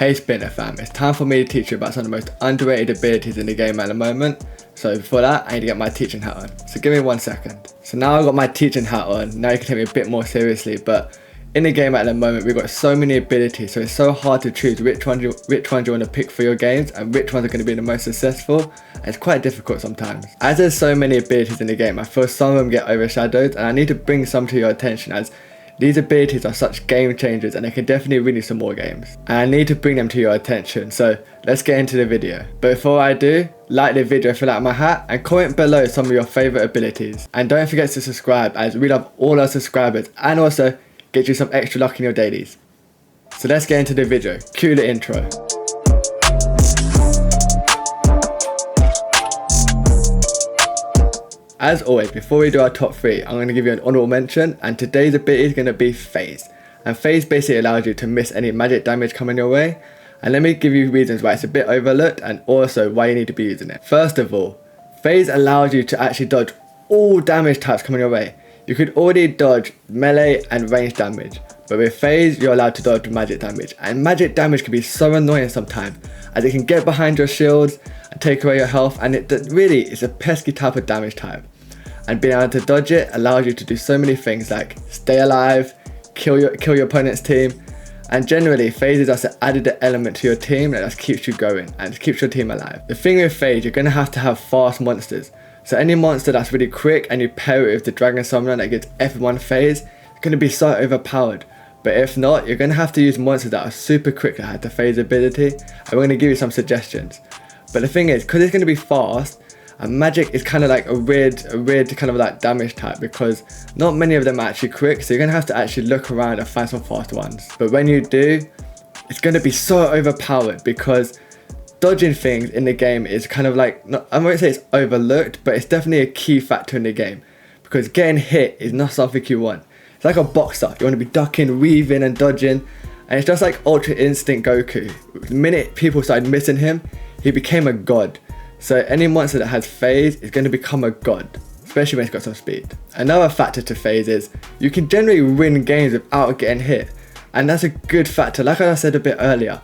Hey Splinter fam, it's time for me to teach you about some of the most underrated abilities in the game at the moment. So before that, I need to get my teaching hat on. So give me 1 second. So now I've got my teaching hat on, now you can take me a bit more seriously, but in the game at the moment we've got so many abilities, so it's so hard to choose which ones you want to pick for your games and which ones are going to be the most successful, and it's quite difficult sometimes. As there's so many abilities in the game, I feel some of them get overshadowed, and I need to bring some to your attention as these abilities are such game changers and they can definitely win you some more games. And I need to bring them to your attention, so let's get into the video. But before I do, like the video if you like my hat and comment below some of your favourite abilities. And don't forget to subscribe as we love all our subscribers and also get you some extra luck in your dailies. So let's get into the video. Cue the intro. As always, before we do our top 3, I'm going to give you an honourable mention, and today's ability is going to be Phase. And Phase basically allows you to miss any magic damage coming your way. And let me give you reasons why it's a bit overlooked and also why you need to be using it. First of all, Phase allows you to actually dodge all damage types coming your way. You could already dodge melee and range damage, but with Phase you're allowed to dodge magic damage. And magic damage can be so annoying sometimes, as it can get behind your shields and take away your health, and it really is a pesky type of damage type. And being able to dodge it allows you to do so many things like stay alive, kill your opponent's team, and generally Phase is just an added element to your team that just keeps you going and keeps your team alive. The thing with Phase, you're going to have fast monsters. So any monster that's really quick and you pair it with the Dragon Summoner that gets F1 Phase, it's going to be so overpowered. But if not, you're going to have to use monsters that are super quick that have the Phase ability, and we're going to give you some suggestions. But the thing is, because it's going to be fast, and magic is kind of like a weird kind of like damage type, because not many of them are actually quick, so you're going to have to actually look around and find some fast ones. But when you do, it's going to be so overpowered, because dodging things in the game is kind of like, I won't say it's overlooked, but it's definitely a key factor in the game, because getting hit is not something you want. It's like a boxer, you want to be ducking, weaving and dodging, and it's just like Ultra Instinct Goku. The minute people started missing him, he became a god. So any monster that has Phase is going to become a god, especially when it's got some speed. Another factor to Phase is you can generally win games without getting hit, and that's a good factor. Like I said a bit earlier,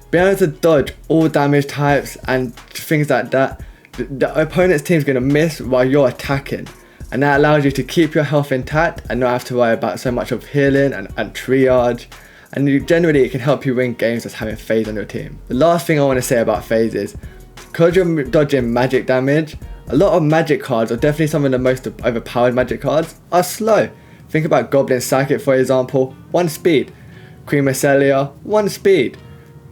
being able to dodge all damage types and things like that, the opponent's team is going to miss while you're attacking, and that allows you to keep your health intact and not have to worry about so much of healing and triage. And generally it can help you win games just having Phase on your team. The last thing I want to say about Phase is, because you're dodging magic damage, a lot of magic cards, or definitely some of the most overpowered magic cards, are slow. Think about Goblin Psychic for example, 1 speed. Queen Macelia, 1 speed.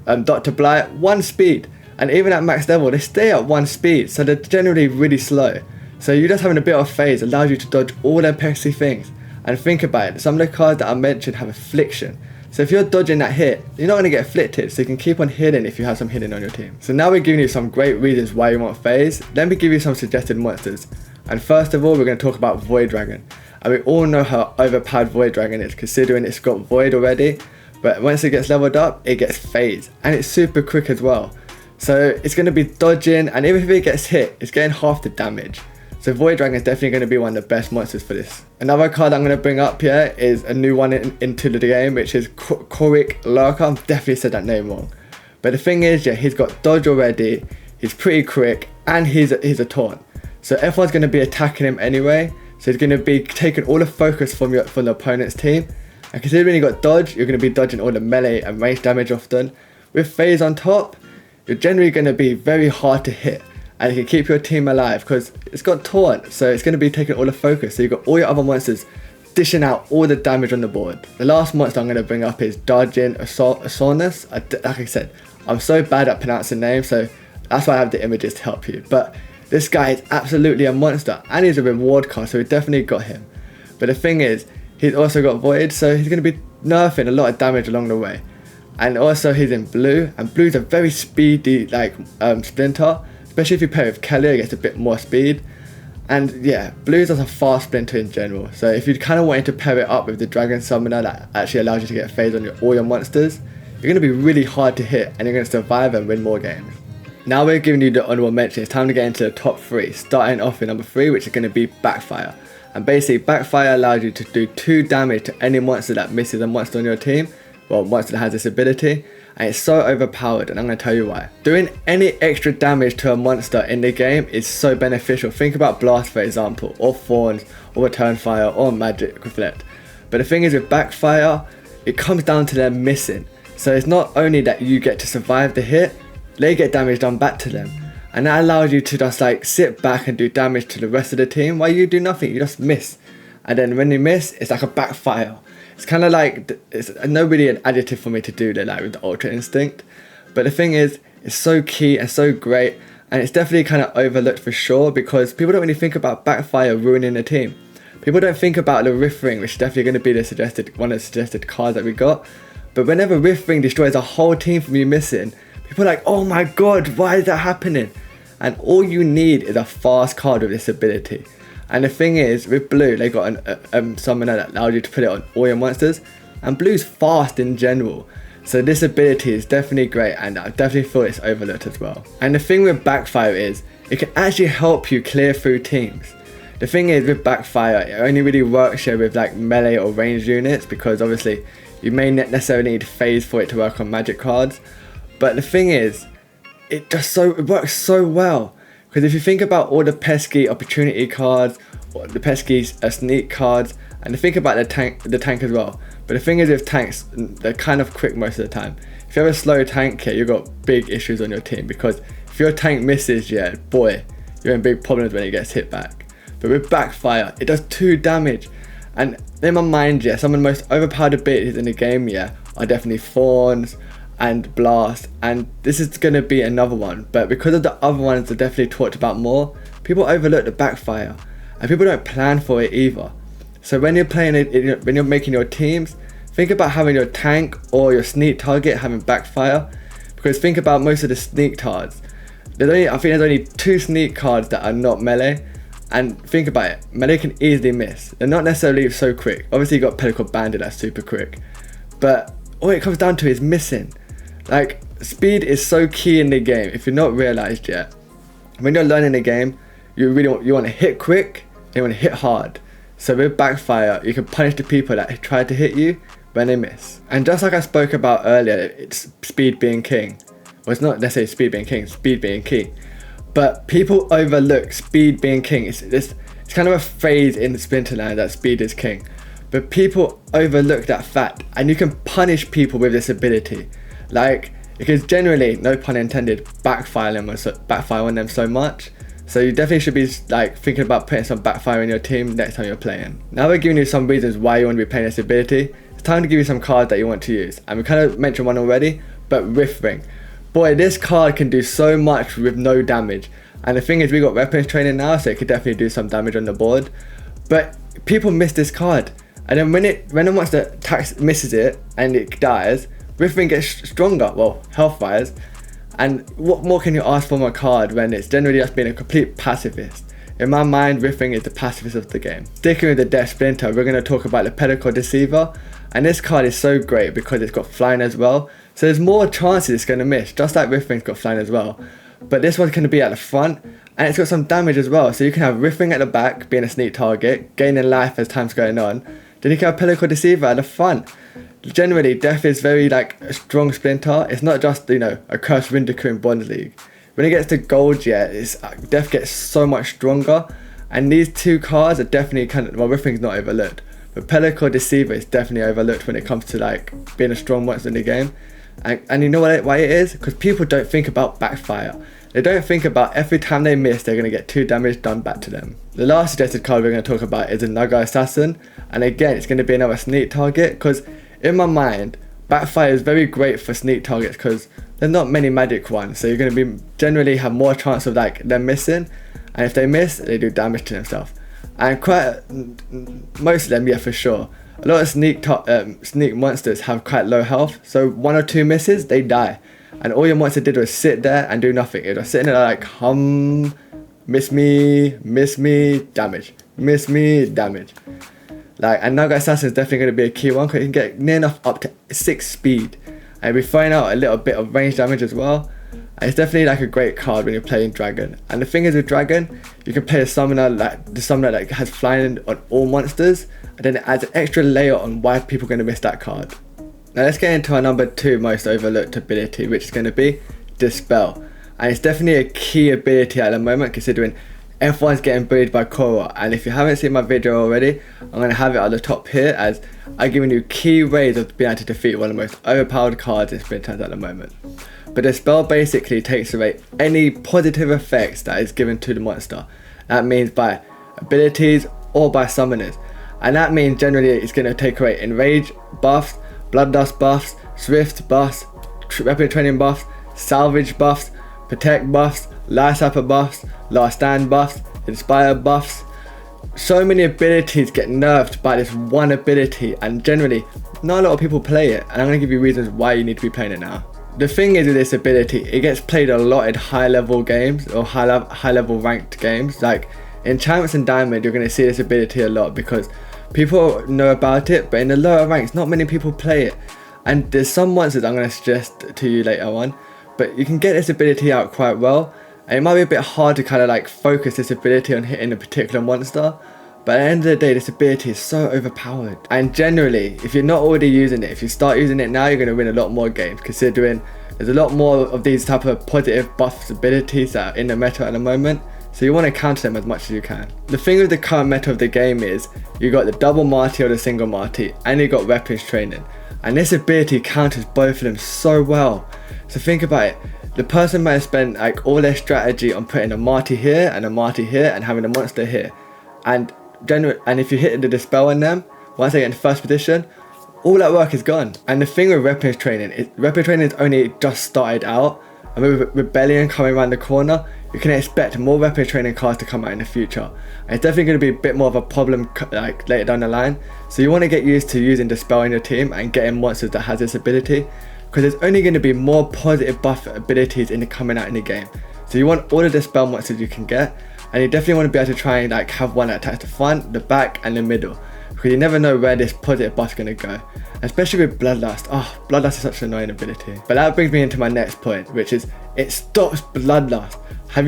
Dr. Blight, 1 speed. And even at max level, they stay at 1 speed, so they're generally really slow. So you just having a bit of Phase allows you to dodge all them pesky things. And think about it, some of the cards that I mentioned have Affliction. So if you're dodging that hit, you're not going to get afflicted, so you can keep on healing if you have some healing on your team. So now we're giving you some great reasons why you want Phase. Let me give you some suggested monsters. And first of all, we're going to talk about Void Dragon. And we all know how overpowered Void Dragon is, considering it's got Void already. But once it gets leveled up, it gets Phase. And it's super quick as well. So it's going to be dodging, and even if it gets hit, it's getting half the damage. So Void Dragon is definitely going to be one of the best monsters for this. Another card I'm going to bring up here is a new one into the game, which is Korik Lurker. I've definitely said that name wrong. But the thing is, yeah, he's got dodge already, he's pretty quick, and he's a taunt. So everyone's going to be attacking him anyway, so he's going to be taking all the focus from the opponent's team. And considering you got dodge, you're going to be dodging all the melee and range damage often. With Phase on top, you're generally going to be very hard to hit. And you can keep your team alive because it's got taunt, so it's going to be taking all the focus. So you've got all your other monsters dishing out all the damage on the board. The last monster I'm going to bring up is Darjin Asornus. Like I said, I'm so bad at pronouncing names, so that's why I have the images to help you. But this guy is absolutely a monster, and he's a reward card, so we definitely got him. But the thing is, he's also got Void, so he's going to be nerfing a lot of damage along the way. And also he's in blue, and blue's a very speedy Splinter. Especially if you pair with Kelly, it gets a bit more speed. And yeah, blue's just a fast Splinter in general. So if you kind of wanted to pair it up with the Dragon Summoner that actually allows you to get Phase on all your monsters, you're going to be really hard to hit and you're going to survive and win more games. Now we're giving you the honourable mention. It's time to get into the top 3. Starting off with number 3, which is going to be Backfire. And basically Backfire allows you to do 2 damage to any monster that misses a monster on your team. Well, monster that has this ability. and it's so overpowered, and I'm going to tell you why. Doing any extra damage to a monster in the game is so beneficial. Think about Blast, for example, or Thorns, or Return Fire, or Magic Reflect. But the thing is, with Backfire, it comes down to them missing. So it's not only that you get to survive the hit, they get damage done back to them. And that allows you to just like sit back and do damage to the rest of the team while you do nothing, you just miss. And then when you miss, it's like a backfire. It's kind of like, it's not really an adjective for me to do that, like with the Ultra Instinct. But the thing is, it's so key and so great, and it's definitely kind of overlooked for sure, because people don't really think about backfire ruining a team. People don't think about the Rift Ring, which is definitely going to be one of the suggested cards that we got. But whenever Rift Ring destroys a whole team from you missing, people are like, oh my god, why is that happening? And all you need is a fast card with this ability. And the thing is, with blue, they got a summoner that allows you to put it on all your monsters. And blue's fast in general. So this ability is definitely great, and I definitely feel it's overlooked as well. And the thing with Backfire is, it can actually help you clear through teams. The thing is, with Backfire, it only really works here with like melee or ranged units, because obviously you may not necessarily need phase for it to work on magic cards. But the thing is, it works so well. Because if you think about all the pesky opportunity cards, or the pesky sneak cards, and think about the tank as well. But the thing is with tanks, they're kind of quick most of the time. If you have a slow tank here, you've got big issues on your team, because if your tank misses, yeah, boy, you're in big problems when it gets hit back. But with Backfire, it does 2 damage. And in my mind, yeah, some of the most overpowered abilities in the game, yeah, are definitely Thorns and Blast, and this is going to be another one. But because of the other ones that definitely talked about more, people overlook the Backfire, and people don't plan for it either. So when you're playing it, when you're making your teams, think about having your tank or your sneak target having Backfire, because think about most of the sneak cards. I think there's only 2 sneak cards that are not melee, and think about it, melee can easily miss. They're not necessarily so quick. Obviously you got Pellicle Bandit that's super quick, but all it comes down to is missing. Like, speed is so key in the game. If you're not realized yet, when you're learning the game, you want to hit quick and you want to hit hard. So with Backfire, you can punish the people that try to hit you when they miss. And just like I spoke about earlier, it's speed being king. Well, it's not necessarily speed being king, speed being key. But people overlook speed being king. It's kind of a phrase in Splinterlands that speed is king. But people overlook that fact, and you can punish people with this ability. Like, because generally, no pun intended, backfire on them so much. So you definitely should be like thinking about putting some Backfire in your team next time you're playing. Now we're giving you some reasons why you want to be playing this ability. It's time to give you some cards that you want to use. And we kind of mentioned one already, but Rift Ring. Boy, this card can do so much with no damage. And the thing is, we got weapons training now, so it could definitely do some damage on the board. But people miss this card. And then when the monster misses it and it dies, Rift Ring gets stronger, well, health-wise. And what more can you ask from a card when it's generally just being a complete pacifist? In my mind, Rift Ring is the pacifist of the game. Sticking with the Death Splinter, we're going to talk about the Pellicle Deceiver. And this card is so great because it's got flying as well. So there's more chances it's going to miss, just like Rift Ring's got flying as well. But this one's going to be at the front, and it's got some damage as well. So you can have Rift Ring at the back, being a sneak target, gaining life as time's going on. Then you can have Pellicle Deceiver at the front. Generally, Death is very like a strong Splinter. It's not just, you know, a Cursed Rindaku in Bronze League. When it gets to Gold, yeah, Death gets so much stronger. And these 2 cards are definitely well, Rift Ring's not overlooked. But Pellicle Deceiver is definitely overlooked when it comes to like being a strong monster in the game. And you know why it is? Because people don't think about Backfire. They don't think about every time they miss, they're going to get 2 damage done back to them. The last suggested card we're going to talk about is a Naga Assassin. And again, it's going to be another sneak target, because in my mind, Backfire is very great for sneak targets because there's not many magic ones. So you're going to be generally have more chance of like them missing. And if they miss, they do damage to themselves. And most of them, yeah, for sure. A lot of sneak monsters have quite low health, so 1 or 2 misses, they die. And all your monster did was sit there and do nothing. It was sitting there like, miss me, damage, miss me, damage. Like, and Naga Assassin is definitely going to be a key one, because you can get near enough up to 6 speed. And we're throwing out a little bit of range damage as well. And it's definitely like a great card when you're playing Dragon. And the thing is with Dragon, you can play a summoner that has flying on all monsters, and then it adds an extra layer on why people are going to miss that card. Now let's get into our number 2 most overlooked ability, which is going to be Dispel. And it's definitely a key ability at the moment, considering everyone's getting bullied by Korra. And if you haven't seen my video already, I'm going to have it at the top here, as I'm giving you key ways of being able to defeat one of the most overpowered cards in Splinterlands at the moment. But the spell basically takes away any positive effects that is given to the monster. That means by abilities or by summoners. And that means generally it's going to take away Enrage buffs, Bloodlust buffs, Swift buffs, Weapon Training buffs, Salvage buffs, Protect buffs, Light Sapper buffs, Last Stand buffs, Inspire buffs. So many abilities get nerfed by this one ability, and generally not a lot of people play it, and I'm going to give you reasons why you need to be playing it now. The thing is with this ability, it gets played a lot in high level games or high level ranked games. Like in Champs and Diamond, you're going to see this ability a lot because people know about it, but in the lower ranks not many people play it. And there's some monsters I'm going to suggest to you later on, but you can get this ability out quite well, and it might be a bit hard to kind of like focus this ability on hitting a particular monster. But at the end of the day, this ability is so overpowered. And generally, if you're not already using it, if you start using it now, you're going to win a lot more games, considering there's a lot more of these type of positive buffs abilities that are in the meta at the moment. So you want to counter them as much as you can. The thing with the current meta of the game is, you got the double Marty or the single Marty, and you got weapons training. And this ability counters both of them so well. So think about it. The person might have spent like all their strategy on putting a Marty here and a Marty here and having a monster here. And if you hit the Dispel on them, once they get in first position, all that work is gone. And the thing with weapons training is only just started out, and with Rebellion coming around the corner, you can expect more weapons training cards to come out in the future. And it's definitely going to be a bit more of a problem like later down the line. So you want to get used to using Dispel in your team and getting monsters that has this ability, because there's only going to be more positive buff abilities coming out in the game. So you want all the Dispel monsters you can get. And you definitely want to be able to try and like have one that attacks the front, the back and the middle, because you never know where this positive buff is going to go, especially with Bloodlust. Oh, Bloodlust is such an annoying ability. But that brings me into my next point, which is it stops Bloodlust.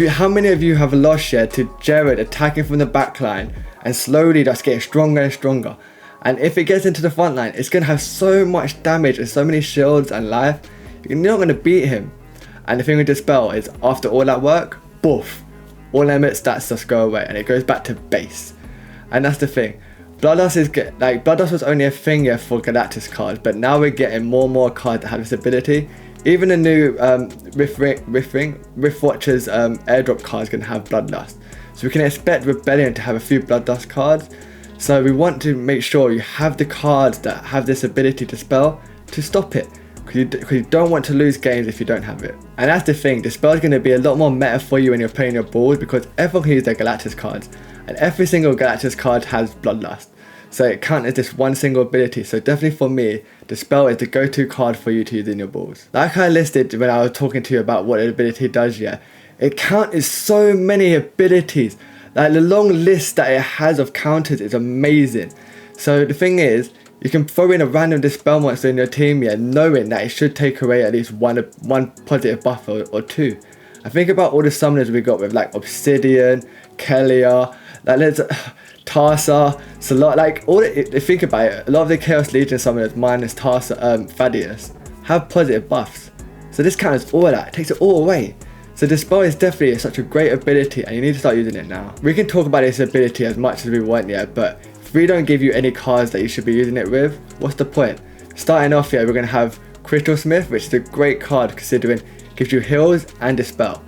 How many of you have lost yet to Jared attacking from the back line and slowly just getting stronger and stronger? And if it gets into the front line, it's going to have so much damage and so many shields and life, you're not going to beat him. And the thing with Dispel is, after all that work, boof, all limit stats just go away and it goes back to base. And that's the thing. Bloodlust was only a thing for Galactus cards, but now we're getting more and more cards that have this ability. Even the new Rift Watchers airdrop cards can have Bloodlust. So we can expect Rebellion to have a few Bloodlust cards. So we want to make sure you have the cards that have this ability to spell to stop it. Because you don't want to lose games if you don't have it. And that's the thing, Dispel is going to be a lot more meta for you when you're playing your balls, because everyone can use their Galactus cards, and every single Galactus card has Bloodlust. So it counts as this one single ability. So definitely for me, Dispel is the go-to card for you to use in your balls. Like I listed when I was talking to you about what the ability does, yeah, it counters so many abilities. Like the long list that it has of counters is amazing. So the thing is, you can throw in a random Dispel monster in your team, yeah, knowing that it should take away at least one positive buff or two. And think about all the summoners we got with like Obsidian, Kelia, like there's Tarsa, think about it, a lot of the Chaos Legion summoners minus Tarsa, Thaddeus, have positive buffs. So this counters all that, it takes it all away. So Dispel is definitely such a great ability, and you need to start using it now. We can talk about this ability as much as we want, yeah, but if we don't give you any cards that you should be using it with, what's the point? Starting off here, we're going to have Crystal Smith, which is a great card considering it gives you heals and Dispel.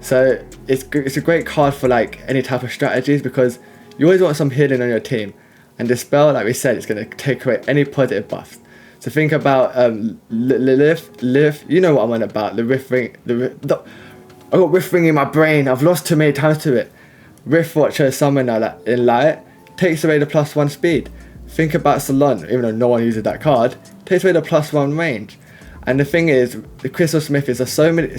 So it's a great card for like any type of strategies, because you always want some healing on your team. And Dispel, like we said, it's going to take away any positive buffs. So think about Lilith, you know what I'm on about, the Rift Ring, I got Rift Ring in my brain, I've lost too many times to it. Rift Watcher Summoner in Light takes away the +1 speed. Think about Salon, even though no one uses that card, takes away the +1 range. And the thing is, the Crystal Smith is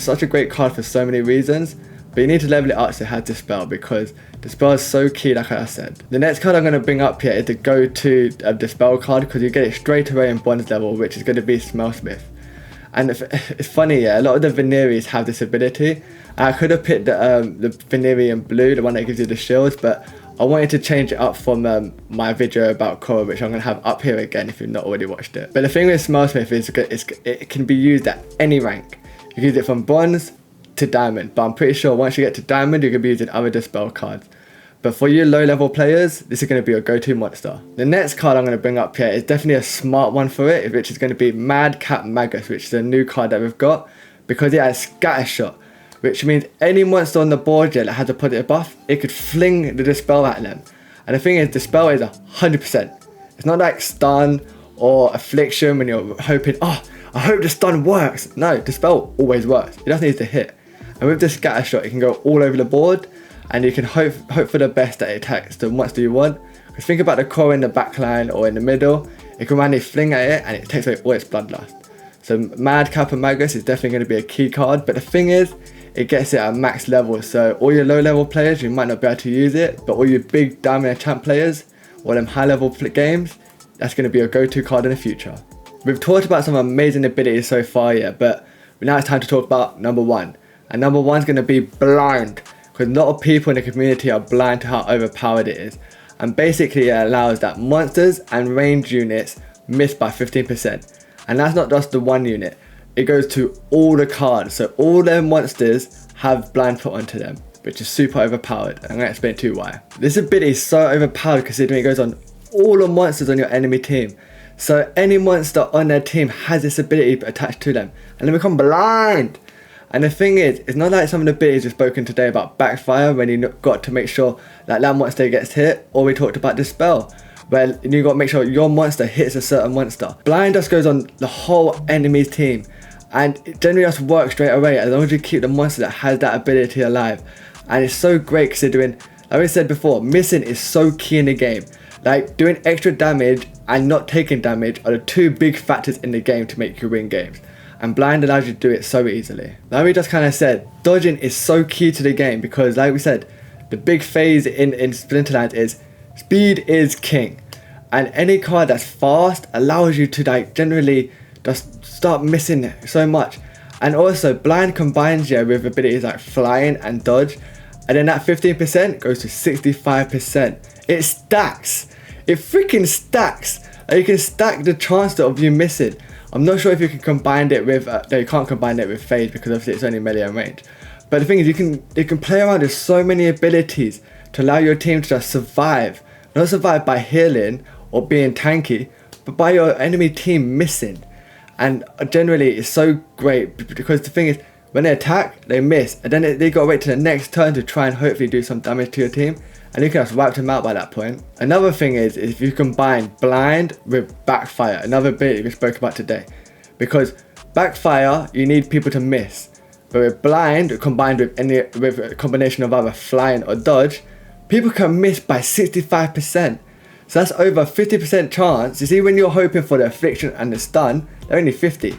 such a great card for so many reasons, but you need to level it up so it has Dispel, because Dispel is so key, like I said. The next card I'm going to bring up here is the go-to Dispel card, because you get it straight away in bronze level, which is going to be Smellsmith. And it's funny, yeah, a lot of the Veneries have this ability. I could have picked the Venerian blue, the one that gives you the shields, but I wanted to change it up from my video about Korra, which I'm going to have up here again if you've not already watched it. But the thing with Smellsmith is it can be used at any rank. You can use it from bronze to diamond, but I'm pretty sure once you get to diamond, you can be using other dispel cards. But for you low level players, this is going to be your go-to monster. The next card I'm going to bring up here is definitely a smart one for it, which is going to be Madcap Magus, which is a new card that we've got, because it has Scatter Shot, which means any monster on the board here that has a positive buff, it could fling the dispel at them. And the thing is, dispel is 100%. It's not like stun or affliction when you're hoping, oh, I hope the stun works. No, dispel always works. It just needs to hit. And with the Scatter Shot, it can go all over the board, and you can hope for the best that it attacks the monster you want. Because think about the core in the backline or in the middle, it can randomly fling at it and it takes away all its bloodlust. So Madcap and Magus is definitely going to be a key card, but the thing is, it gets it at max level. So all your low level players, you might not be able to use it, but all your big diamond champ players, or them high level games, that's going to be a go-to card in the future. We've talked about some amazing abilities so far here, but now it's time to talk about number one. And number one is going to be Blind. Because a lot of people in the community are blind to how overpowered it is. And basically it allows that monsters and ranged units miss by 15%. And that's not just the one unit. It goes to all the cards. So all their monsters have blind put onto them, which is super overpowered. I'm going to explain to you why. This ability is so overpowered considering it goes on all the monsters on your enemy team. So any monster on their team has this ability attached to them. And they become blind. And the thing is, it's not like some of the abilities we've spoken today about Backfire, when you got to make sure that monster gets hit, or we talked about Dispel, where you got to make sure your monster hits a certain monster. Blind just goes on the whole enemy's team, and it generally just works straight away as long as you keep the monster that has that ability alive. And it's so great considering, like I said before, missing is so key in the game. Like doing extra damage and not taking damage are the two big factors in the game to make you win games. And Blind allows you to do it so easily. Like we just kind of said, dodging is so key to the game because, like we said, the big phase in Splinterlands is speed is king. And any card that's fast allows you to like generally just start missing so much. And also Blind combines you with abilities like flying and dodge. And then that 15% goes to 65%. It stacks. It freaking stacks. Like you can stack the chance of you missing. I'm not sure if you can combine it with, no, you can't combine it with phase because obviously it's only melee and range. But the thing is, you can play around with so many abilities to allow your team to just survive. Not survive by healing or being tanky, but by your enemy team missing. And generally it's so great because the thing is, when they attack, they miss. And then they gotta wait till the next turn to try and hopefully do some damage to your team. And you can just wipe them out by that point. Another thing is if you combine Blind with Backfire, another ability we spoke about today. Because Backfire, you need people to miss. But with Blind, combined with a combination of either flying or dodge, people can miss by 65%. So that's over 50% chance. You see, when you're hoping for the affliction and the stun, they're only 50.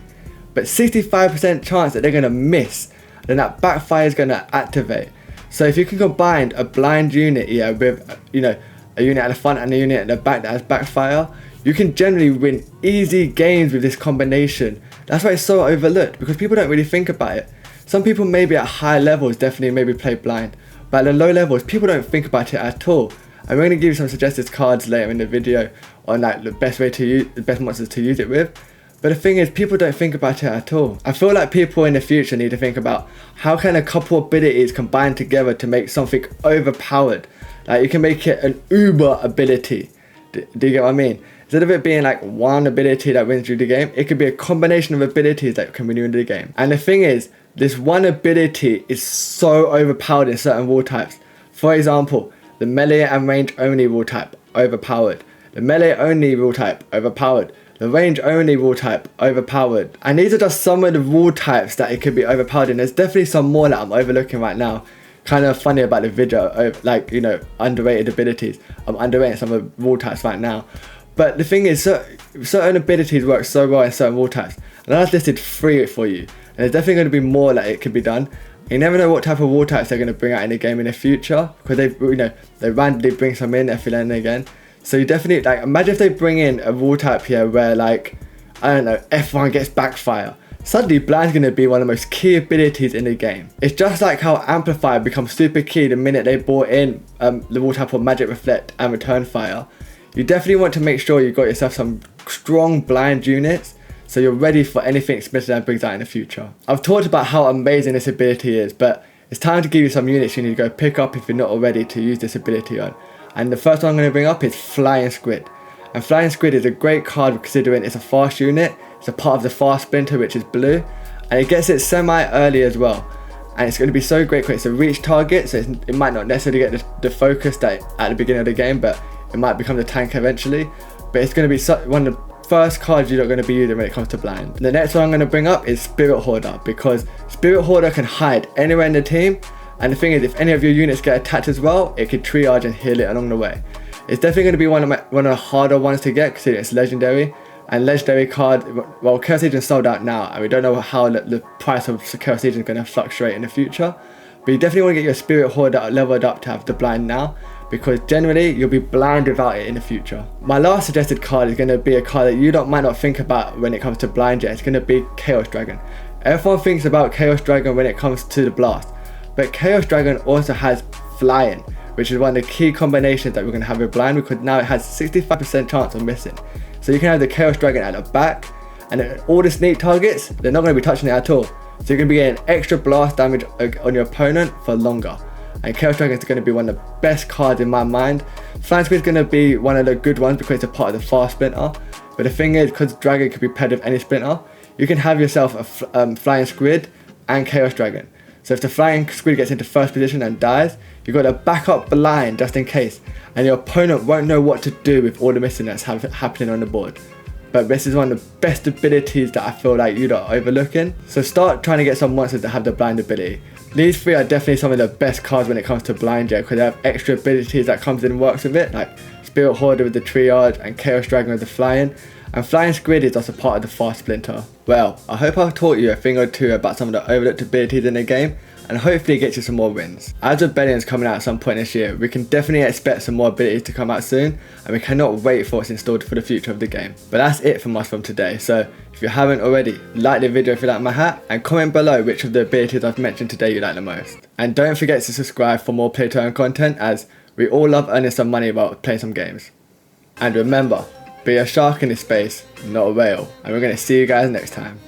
But 65% chance that they're gonna miss. Then that Backfire is gonna activate. So if you can combine a Blind unit here with, a unit at the front and a unit at the back that has Backfire, you can generally win easy games with this combination. That's why it's so overlooked, because people don't really think about it. Some people maybe at high levels definitely maybe play Blind, but at the low levels people don't think about it at all. And we're going to give you some suggested cards later in the video on like the best monsters to use it with. But the thing is, people don't think about it at all. I feel like people in the future need to think about how can a couple abilities combine together to make something overpowered. Like you can make it an uber ability. Do you get what I mean? Instead of it being like one ability that wins you the game, it could be a combination of abilities that can win you the game. And the thing is, this one ability is so overpowered in certain wall types. For example, the melee and range only wall type, overpowered. The melee only wall type, overpowered. The range only wall type, overpowered. And these are just some of the wall types that it could be overpowered in. There's definitely some more that I'm overlooking right now. Kind of funny about the video, like, underrated abilities. I'm underrating some of the wall types right now. But the thing is, certain abilities work so well in certain wall types. And I've listed 3 for you. And there's definitely going to be more that it could be done. You never know what type of wall types they're going to bring out in the game in the future. Because they randomly bring some in every now and again. So you definitely, like, imagine if they bring in a wall type here where, like, I don't know, F1 gets Backfire. Suddenly, Blind's going to be one of the most key abilities in the game. It's just like how Amplify becomes super key the minute they brought in the wall tap or Magic Reflect and Return Fire. You definitely want to make sure you got yourself some strong blind units so you're ready for anything Splinterlands brings out in the future. I've talked about how amazing this ability is, but it's time to give you some units you need to go pick up if you're not already to use this ability on. And the first one I'm going to bring up is Flying Squid. And Flying Squid is a great card considering it's a fast unit, it's a part of the fast splinter which is blue, and it gets it semi early as well. And it's going to be so great because it's a reach target, so it might not necessarily get the focus that at the beginning of the game, but it might become the tank eventually. But it's going to be one of the first cards you're going to be using when it comes to blind. The next one I'm going to bring up is Spirit Hoarder, because Spirit Hoarder can hide anywhere in the team, and the thing is, if any of your units get attacked as well, it can triage and heal it along the way. It's definitely going to be one of the harder ones to get considering it's legendary, and legendary card, well, Chaos Legion is sold out now, and we don't know how the price of Chaos Legion is going to fluctuate in the future. But you definitely want to get your Spirit Hoarder leveled up to have the blind now, because generally you'll be blind without it in the future. My last suggested card is going to be a card that you might not think about when it comes to blind yet. It's going to be Chaos Dragon. Everyone thinks about Chaos Dragon when it comes to the blast, but Chaos Dragon also has flying, which is one of the key combinations that we're going to have with blind, because now it has 65% chance of missing. So you can have the Chaos Dragon at the back, and then all the sneak targets, they're not going to be touching it at all. So you're going to be getting extra blast damage on your opponent for longer. And Chaos Dragon is going to be one of the best cards in my mind. Flying Squid is going to be one of the good ones because it's a part of the fast splinter. But the thing is, because Dragon can be paired with any splinter, you can have yourself a Flying Squid and Chaos Dragon. So if the Flying Squid gets into first position and dies, you've got a backup blind just in case. And your opponent won't know what to do with all the missing that's happening on the board. But this is one of the best abilities that I feel like you're overlooking. So start trying to get some monsters that have the blind ability. These three are definitely some of the best cards when it comes to blind jet, because they have extra abilities that comes in and works with it, like Spirit Hoarder with the triage and Chaos Dragon with the flying. And Flying Squid is also part of the fast splinter. Well, I hope I've taught you a thing or two about some of the overlooked abilities in the game, and hopefully get you some more wins. As Rebellion's coming out at some point this year, we can definitely expect some more abilities to come out soon, and we cannot wait for what's installed for the future of the game. But that's it from us from today, so if you haven't already, like the video if you like my hat, and comment below which of the abilities I've mentioned today you like the most. And don't forget to subscribe for more play to earn content, as we all love earning some money while playing some games. And remember, be a shark in this space, not a whale, and we're going to see you guys next time.